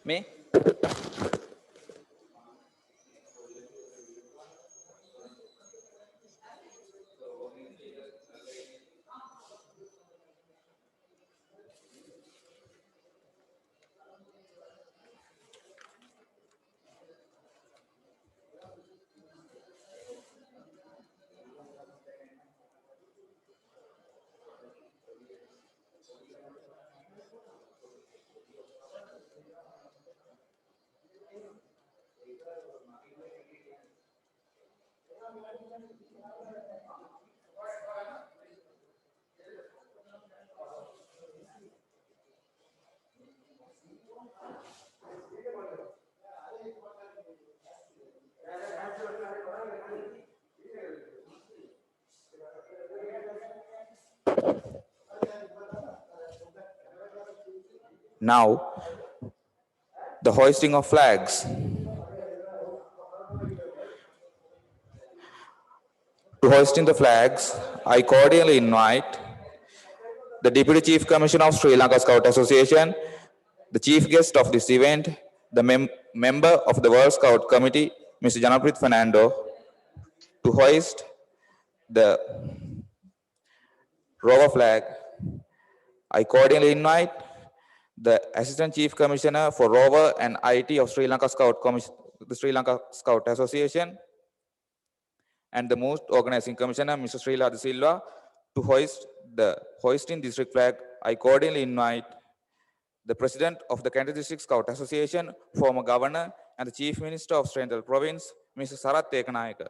Me? Now, the hoisting of flags. To hoisting the flags, I cordially invite the Deputy Chief Commissioner of Sri Lanka Scout Association, the chief guest of this event, the member of the World Scout Committee, Mr. Janaprit Fernando, to hoist the rover flag. I cordially invite the Assistant Chief Commissioner for Rover and IT of Sri Lanka the Sri Lanka Scout Association, and the most organizing commissioner, Mr. Srila De Silva, to hoist the hoisting district flag. I cordially invite the President of the Kandahar District Scout Association, former Governor, and the Chief Minister of Central Province, Mr. Sarath Ekanayaka.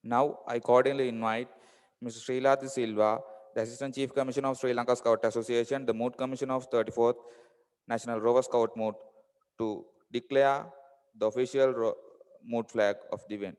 Now, I cordially invite Mr. Srila De Silva, the Assistant Chief Commissioner of Sri Lanka Scout Association, the Moot Commissioner of 34th National Rover Scout Moot, to declare the official moot flag of the event.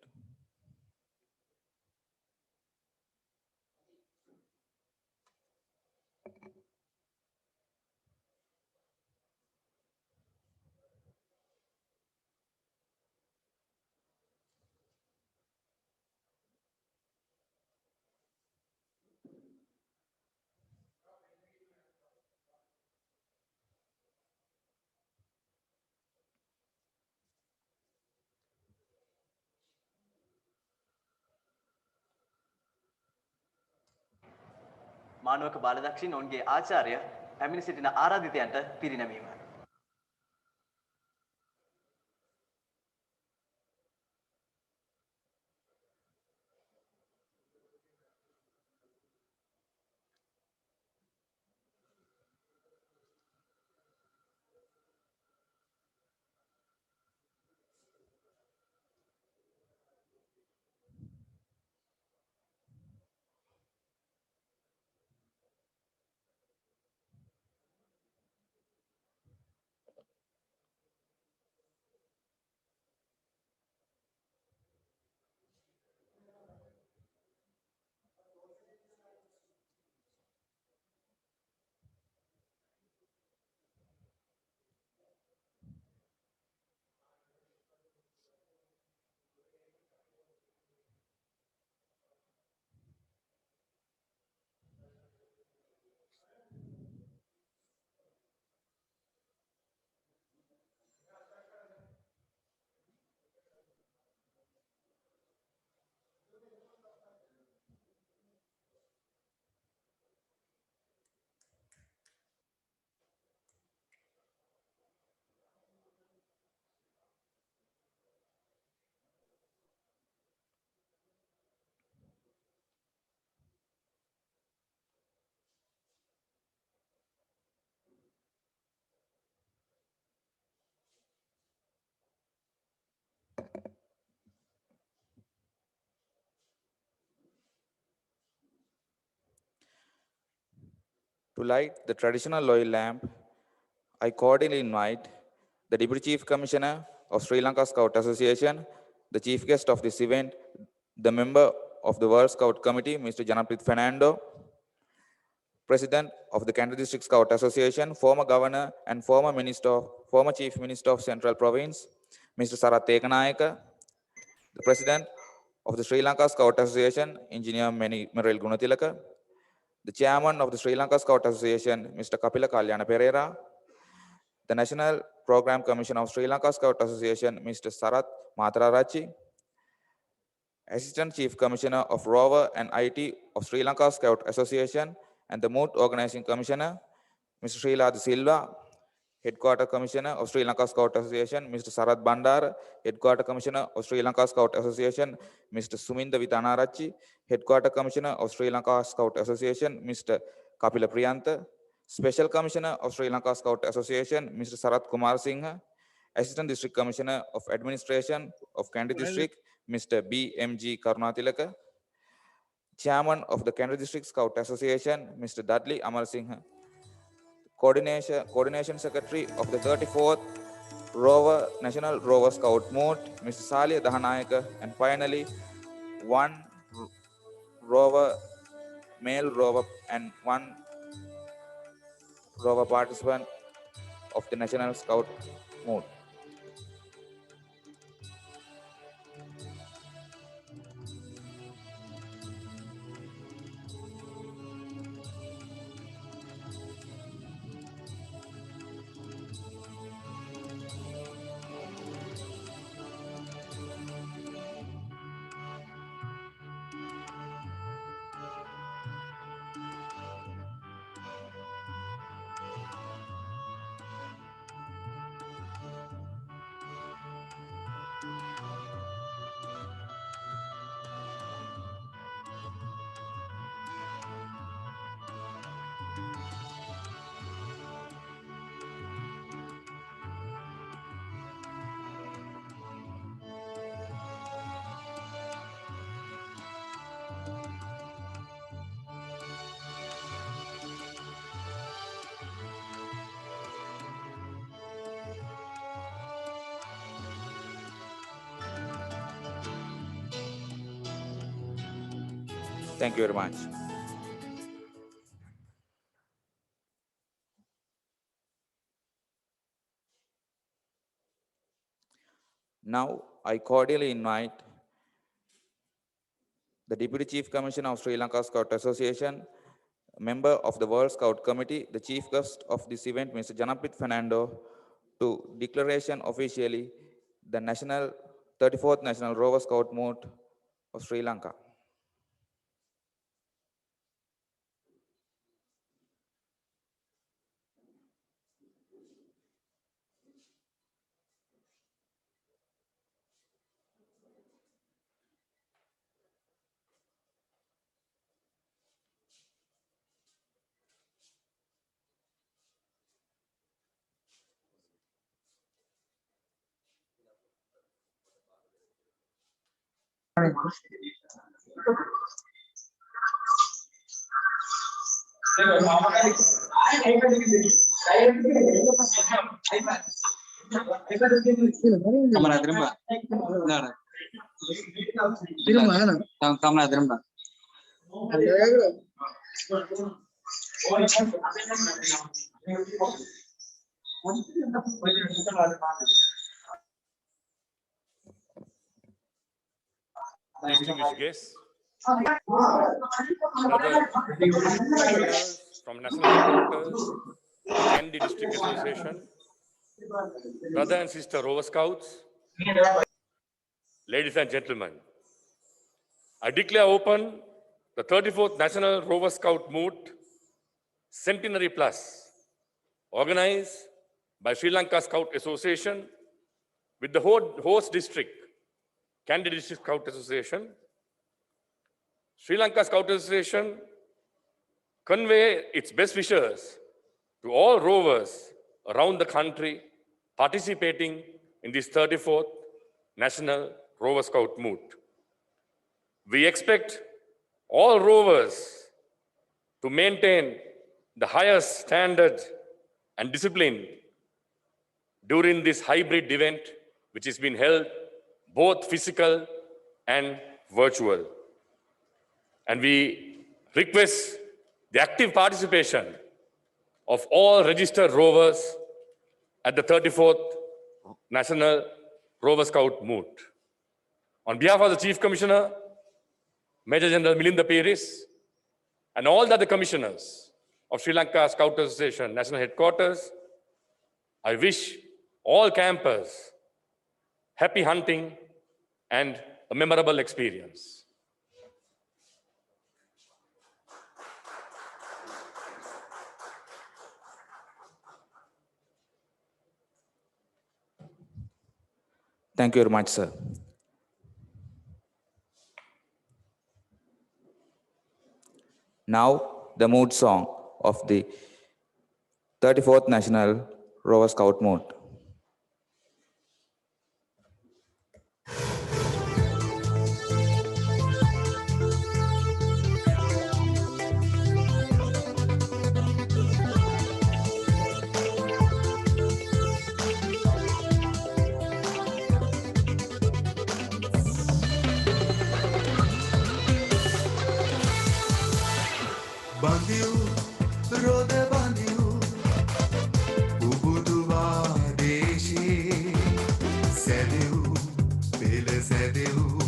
මානවක බාලදක්ෂින් ඔවුන්ගේ ආචාර්ය පැමිණ සිටින ආරාධිතයන්ට පිරිනැමීම. To light the traditional oil lamp, I cordially invite the Deputy Chief Commissioner of Sri Lanka Scout Association, the chief guest of this event, the member of the World Scout Committee, Mr. Janaprit Fernando, President of the Canada District Scout Association, former Governor and former Chief Minister of Central Province, Mr. Sarath Ekanayaka, the President of the Sri Lanka Scout Association, Engineer Meril Gunatilaka, the Chairman of the Sri Lanka Scout Association, Mr. Kapila Kalyana Pereira, the National Program Commissioner of Sri Lanka Scout Association, Mr. Sarath Matararachi, Assistant Chief Commissioner of Rover and IT of Sri Lanka Scout Association, and the Moot Organizing Commissioner, Mr. Srila De Silva, Headquarter Commissioner of Sri Lanka Scout Association, Mr. Sarath Bandara, Headquarter Commissioner of Sri Lanka Scout Association, Mr. Suminda Vitanarachi, Headquarter Commissioner of Sri Lanka Scout Association, Mr. Kapila Priyanta, Special Commissioner of Sri Lanka Scout Association, Mr. Sarath Kumar Singha, Assistant District Commissioner of Administration of Kandy District, Mr. B.M.G. Karunatilaka, Chairman of the Kandy District Scout Association, Mr. Dudley Amarasinghe, Coordination Secretary of the 34th National Rover Scout Moot, Mr. Salih Dahanayaka, and finally, one rover, male rover, and one rover participant of the National Scout Moot. Thank you very much. Now, I cordially invite the Deputy Chief Commissioner of Sri Lanka Scout Association, member of the World Scout Committee, the chief guest of this event, Mr. Janapit Fernando, to declaration officially the 34th National Rover Scout Moot of Sri Lanka. Kamera terima. Nada. Kamera terima. Distinguished guests, brother commissioners from national headquarters, Kandy District Association, brother and sister Rover Scouts, ladies and gentlemen, I declare open the 34th National Rover Scout Moot Centenary Plus, organized by Sri Lanka Scout Association with the host district, Kandy District Scout Association. Sri Lanka Scout Association convey its best wishes to all rovers around the country participating in this 34th National Rover Scout Moot. We expect all rovers to maintain the highest standard and discipline during this hybrid event, which has been held both physical and virtual. And we request the active participation of all registered rovers at the 34th National Rover Scout Moot. On behalf of the Chief Commissioner, Major General Milinda Piris, and all the other commissioners of Sri Lanka Scout Association National Headquarters, I wish all campers happy hunting and a memorable experience. Thank you very much, sir. Now, the mood song of the 34th National Rover Scout Moot. Bandiu, Rode Bandiu, Ubuduwa Deshi, Sediu, Pele Sediu,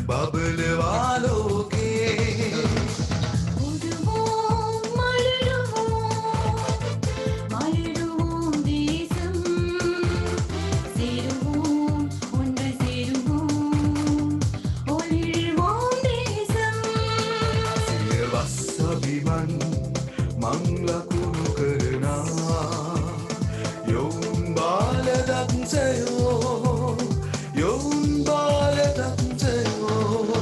Bubble Waloke. Manglakunu karna Yom baladak sayo Yom baladak sayo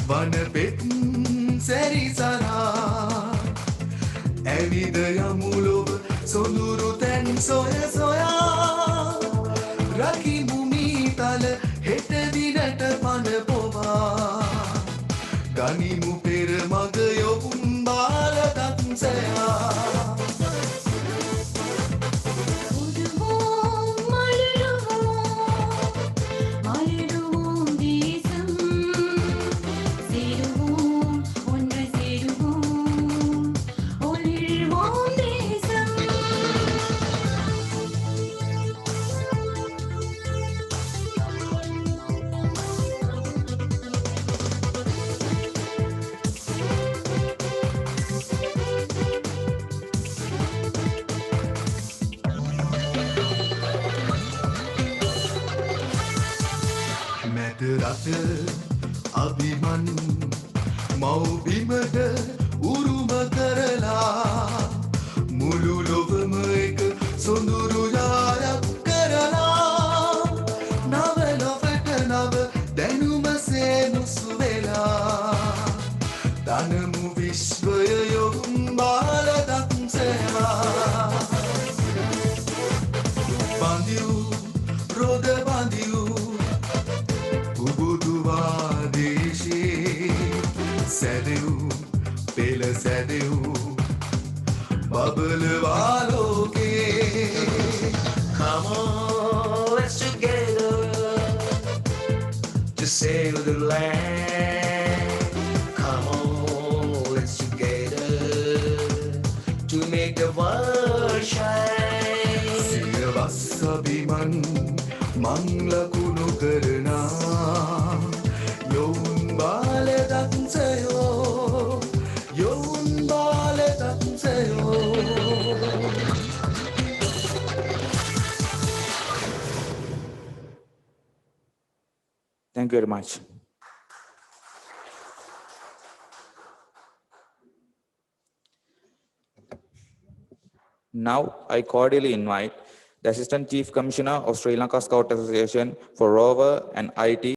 Van pet seri sana Evida yamulov sonduru ten soya soya Raki bumi tal hete dinata pan pova Gani mu per magayo umbala tak saya Rata Abhiman Mau bimada uruma karala Mulu lovama ek sonduru yayak karala Nava lovata nava danuma se nusuvela Danamu vishvaya yogum baladak seva Bandiu, Rode Bandiu Ubuduwa Deshi Sediu, Pele Sediu Bubble Waloke. Come on, let's together to save the land. Come on, let's together to make the world shine. Sirvasa Biman Mangla Kunu Karna Yom Bale Tak Sayo Yom Bale Tak Sayo Thank you very much. Now, I cordially invite the Assistant Chief Commissioner of Sri Lanka Scout Association for Rover and IT,